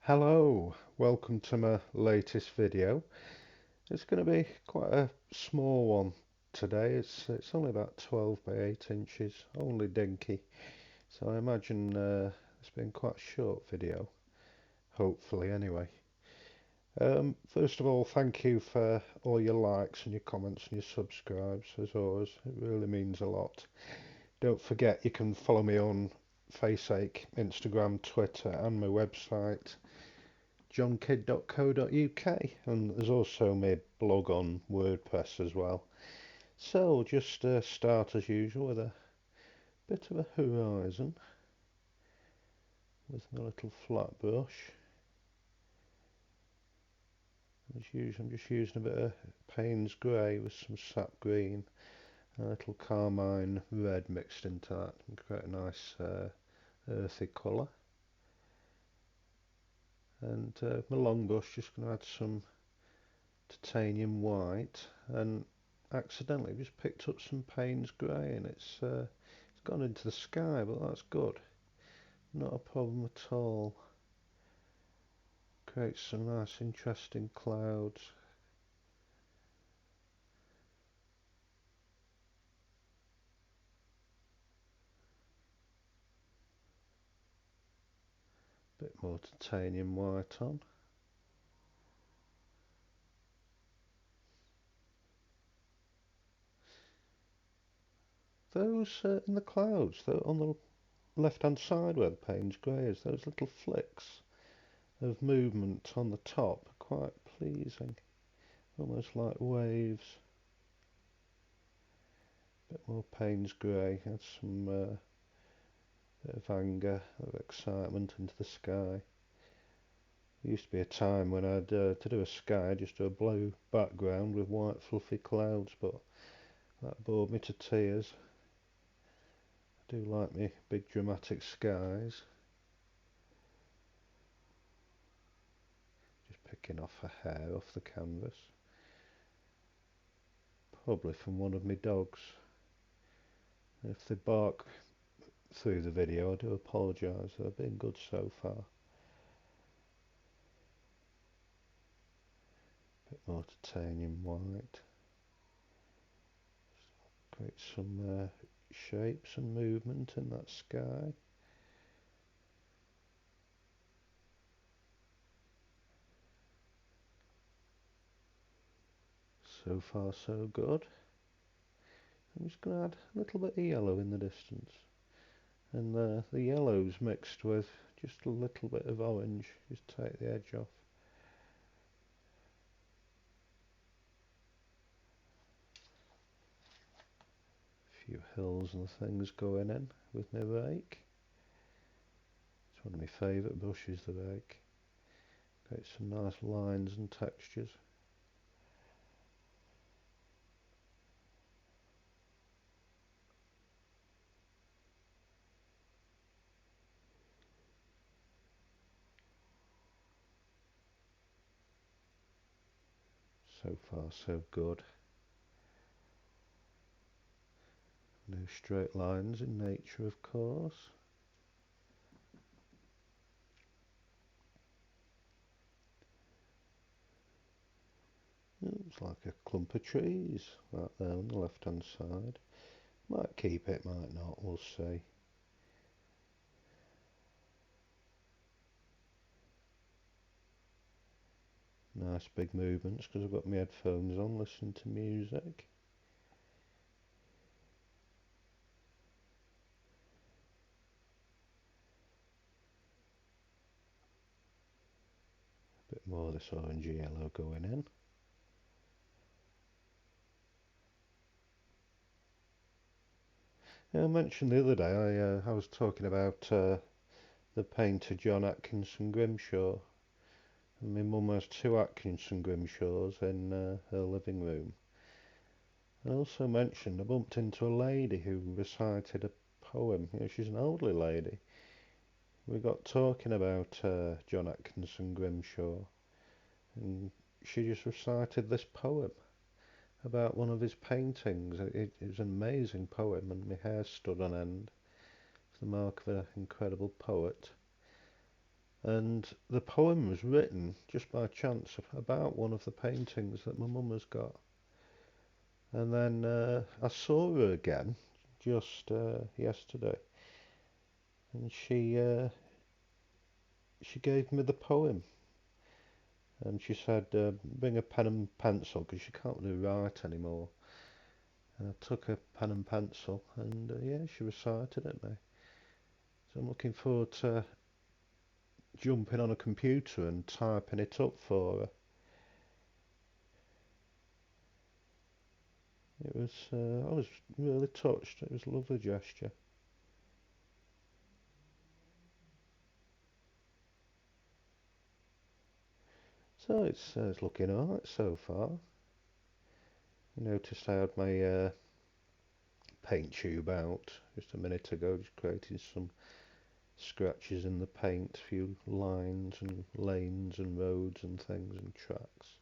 Hello, welcome to my latest video. It's going to be quite a small one today. It's only about 12 by 8 inches, only dinky. So I imagine it's been quite a short video, hopefully anyway. First of all, thank you for all your likes and your comments and your subscribes, as always. It really means a lot. Don't forget you can follow me on Facebook, Instagram, Twitter and my website jonkidd.co.uk, and there's also my blog on WordPress as well. So just start as usual with a bit of a horizon with my little flat brush. As usual, I'm just using a bit of Payne's grey with some sap green and a little carmine red mixed into that and create a nice earthy colour. And my long brush, just going to add some titanium white, and accidentally just picked up some Payne's grey, and it's gone into the sky, but that's good, not a problem at all. Creates some nice interesting clouds. Bit more titanium white on. Those in the clouds, on the left hand side where the Payne's grey is, those little flicks of movement on the top are quite pleasing, almost like waves. Bit more Payne's grey, add some bit of anger, of excitement into the sky. There used to be a time when I'd to do a sky, just do a blue background with white fluffy clouds, but that bored me to tears. I do like me big dramatic skies. Just picking off a hair off the canvas, probably from one of my dogs. If they bark through the video, I do apologise, they've been good so far. Bit more titanium white. Create some shapes and movement in that sky. So far so good. I'm just going to add a little bit of yellow in the distance, and the yellow's mixed with just a little bit of orange, just take the edge off. A few hills and things going in with my rake. It's one of my favourite brushes, the rake. Creates some nice lines and textures. So far so good. No straight lines in nature, of course. It's like a clump of trees right there on the left hand side. Might keep it, might not, we'll see. Nice big movements because I've got my headphones on listening to music. Bit more of this orangey yellow going in. Yeah, I mentioned the other day I was talking about the painter John Atkinson Grimshaw, and my mum has two Atkinson Grimshaws in her living room. I also mentioned I bumped into a lady who recited a poem. You know, she's an elderly lady. We got talking about John Atkinson Grimshaw, and she just recited this poem about one of his paintings. It was an amazing poem, and my hair stood on end. It's the mark of an incredible poet. And the poem was written just by chance about one of the paintings that my mum has got. And then I saw her again just yesterday, and she gave me the poem, and she said, "Bring a pen and pencil because she can't really write anymore." And I took a pen and pencil, and yeah, she recited it me. So I'm looking forward to jumping on a computer and typing it up for her. I was really touched. It was a lovely gesture. So it's looking alright so far. You noticed I had my paint tube out just a minute ago, just creating some scratches in the paint, a few lines and lanes and roads and things and tracks.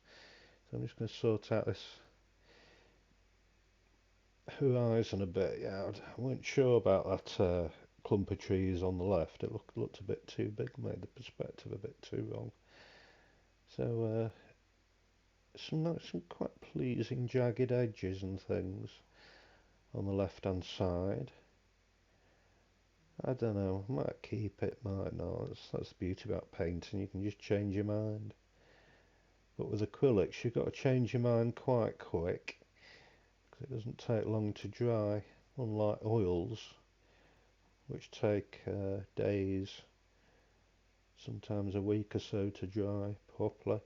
So I'm just going to sort out this horizon a bit. Yeah, I weren't sure about that clump of trees on the left. It looked a bit too big, made the perspective a bit too wrong. So some quite pleasing jagged edges and things on the left hand side. I don't know, I might keep it, might not. That's the beauty about painting, you can just change your mind. But with acrylics, you've got to change your mind quite quick, because it doesn't take long to dry, unlike oils, which take days, sometimes a week or so to dry properly.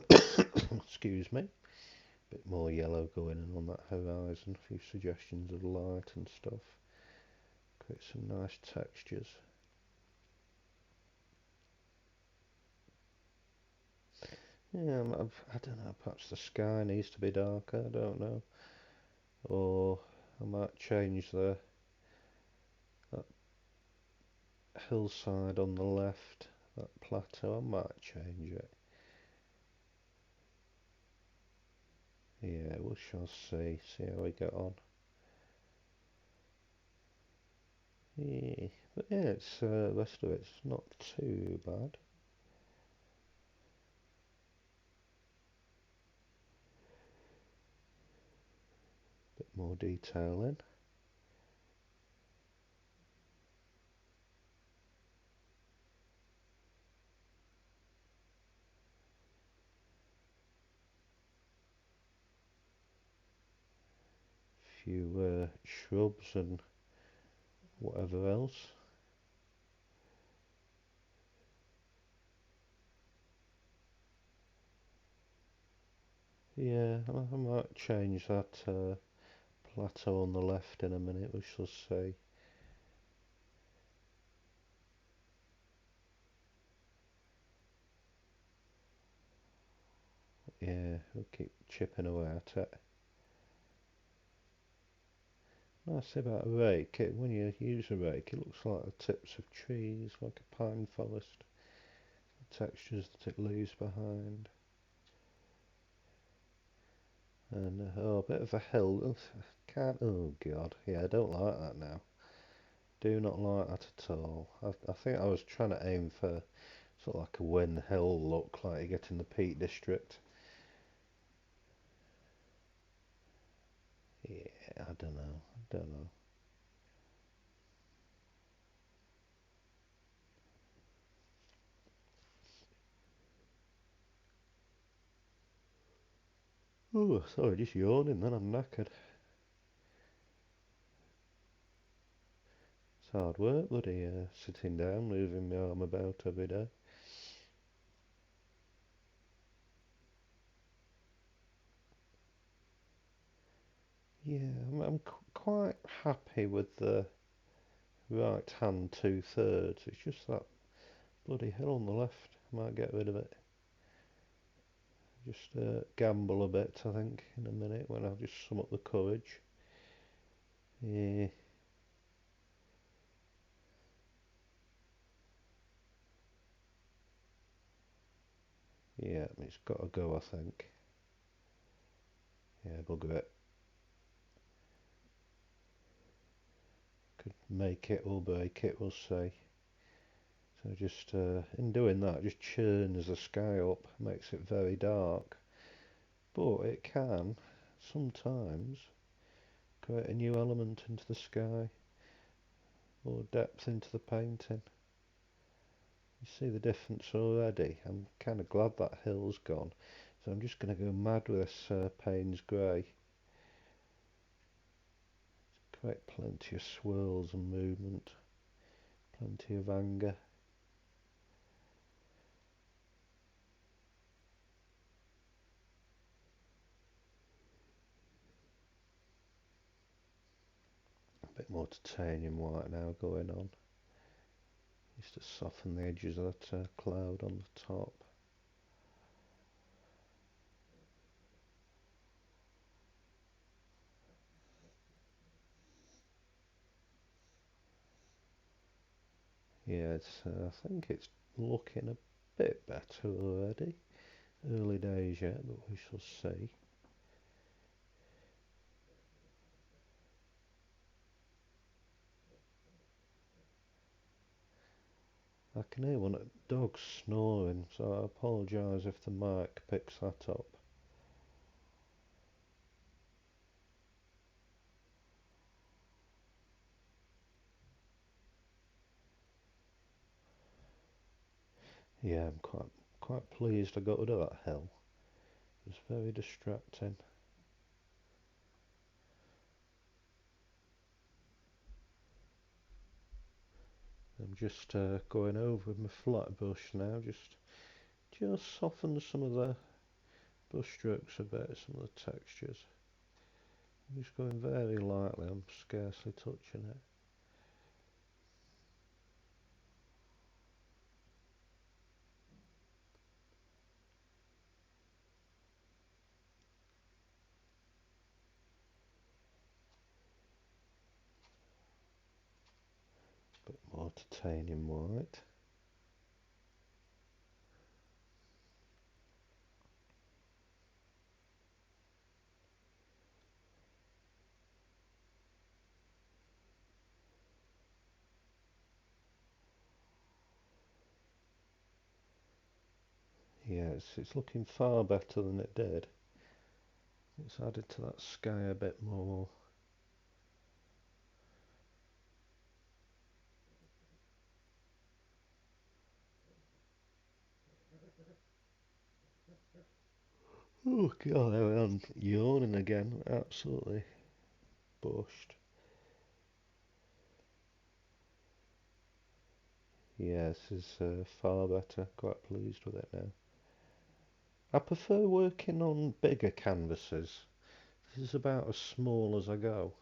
Excuse me. A bit more yellow going on that horizon, a few suggestions of light and stuff. Create some nice textures. Yeah, I don't know, perhaps the sky needs to be darker, I don't know. Or I might change that hillside on the left, that plateau, I might change it. Yeah, we shall see how we get on. Yeah, but yeah, it's the rest of it's not too bad. Bit more detail in. Few shrubs and whatever else. Yeah, I might change that plateau on the left in a minute, we shall see. Yeah, we'll keep chipping away at it. Nice about a rake, when you use a rake, it looks like the tips of trees, like a pine forest. The textures that it leaves behind. And oh, a bit of a hill. Can't. Oh God, yeah, I don't like that now. Do not like that at all. I think I was trying to aim for sort of like a Wen Hill look, like you get in the Peak District. Yeah, I don't know. I don't know. Oh, sorry, just yawning. Then I'm knackered. It's hard work, bloody sitting down, moving my arm about every day. Yeah, I'm quite happy with the right hand 2/3. It's just that bloody hill on the left. I might get rid of it. Just gamble a bit, I think, in a minute when I've just sum up the courage. Yeah, yeah, it's got to go, I think. Yeah, bugger it. Could make it or break it, we'll see. So just in doing that, just churns the sky up, makes it very dark. But it can sometimes create a new element into the sky, or depth into the painting. You see the difference already. I'm kind of glad that hill's gone. So I'm just going to go mad with this Payne's Grey. Create plenty of swirls and movement, plenty of anger. A bit more titanium white now going on, just to soften the edges of that cloud on the top. Yeah, I think it's looking a bit better already. Early days yet, but we shall see. I can hear one of the dogs snoring, so I apologise if the mic picks that up. Yeah, I'm quite pleased I got rid of that hill. It was very distracting. I'm just going over with my flat brush now, just soften some of the brush strokes a bit, some of the textures. I'm just going very lightly, I'm scarcely touching it. A bit more titanium white. Yeah, it's looking far better than it did. It's added to that sky a bit more. Oh god, there I am yawning again, absolutely bushed. Yeah, this is far better, quite pleased with it now. I prefer working on bigger canvases. This is about as small as I go.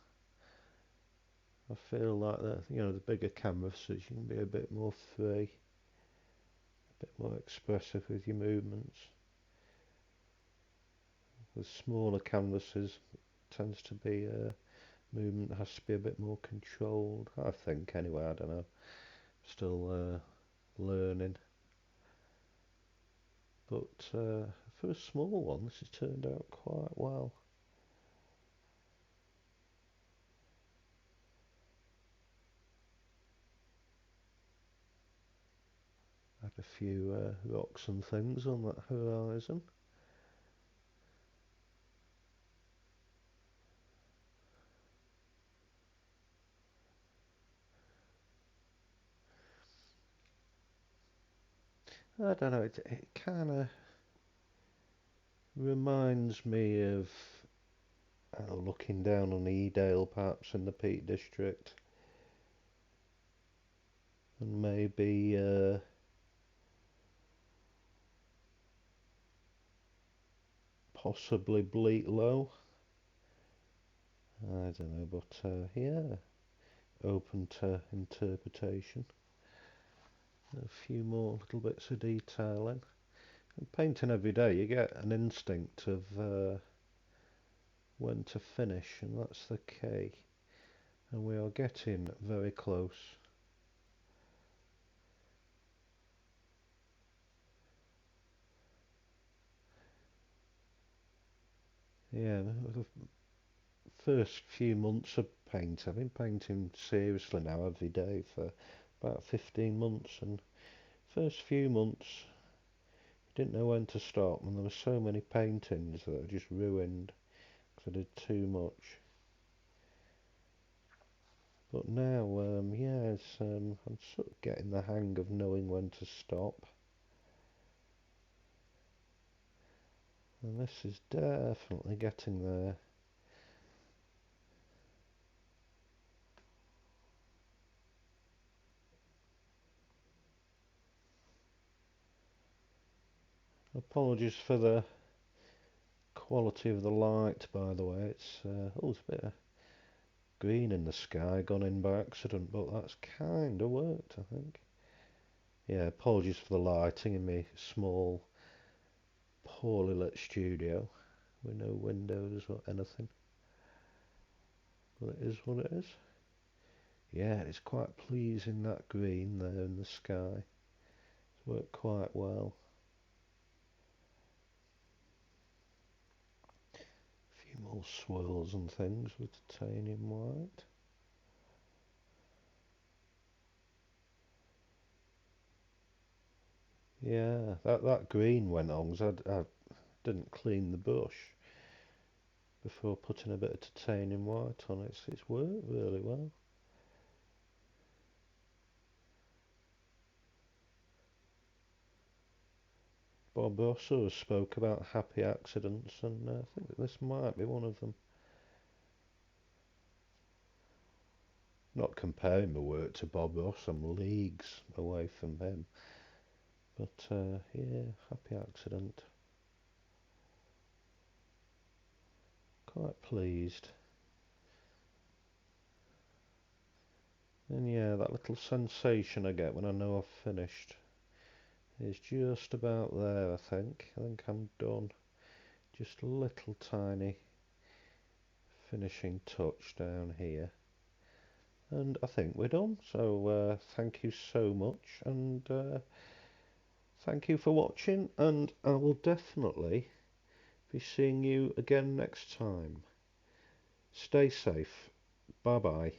I feel like the bigger canvases you can be a bit more free, a bit more expressive with your movements. With smaller canvases, it tends to be movement has to be a bit more controlled. I think anyway. I don't know. Still learning. But for a small one, this has turned out quite well. Had a few rocks and things on that horizon. I don't know. It kind of reminds me of looking down on Edale, perhaps in the Peak District, and maybe possibly Bleak Low. I don't know, but yeah, open to interpretation. A few more little bits of detailing. And painting every day, you get an instinct of when to finish, and that's the key. And we are getting very close. Yeah, the first few months of paint, I've been painting seriously now every day for about 15 months, and First few months, didn't know when to stop, and there were so many paintings that I just ruined because I did too much. But now, yeah, I'm sort of getting the hang of knowing when to stop. And this is definitely getting there. Apologies for the quality of the light, by the way. It's there's a bit of green in the sky gone in by accident, but that's kind of worked, I think. Yeah, apologies for the lighting in my small, poorly lit studio with no windows or anything. But it is what it is. Yeah, it's quite pleasing, that green there in the sky. It's worked quite well. A few more swirls and things with titanium white. Yeah, that green went on because I didn't clean the brush before putting a bit of titanium white on it. It's worked really well. Bob also spoke about happy accidents, and I think that this might be one of them. Not comparing my work to Bob Ross, I'm leagues away from him. But yeah, happy accident. Quite pleased. And yeah, that little sensation I get when I know I've finished is just about there, I think. I think I'm done. Just a little tiny finishing touch down here. And I think we're done. So thank you so much, and thank you for watching, and I will definitely be seeing you again next time. Stay safe. Bye bye.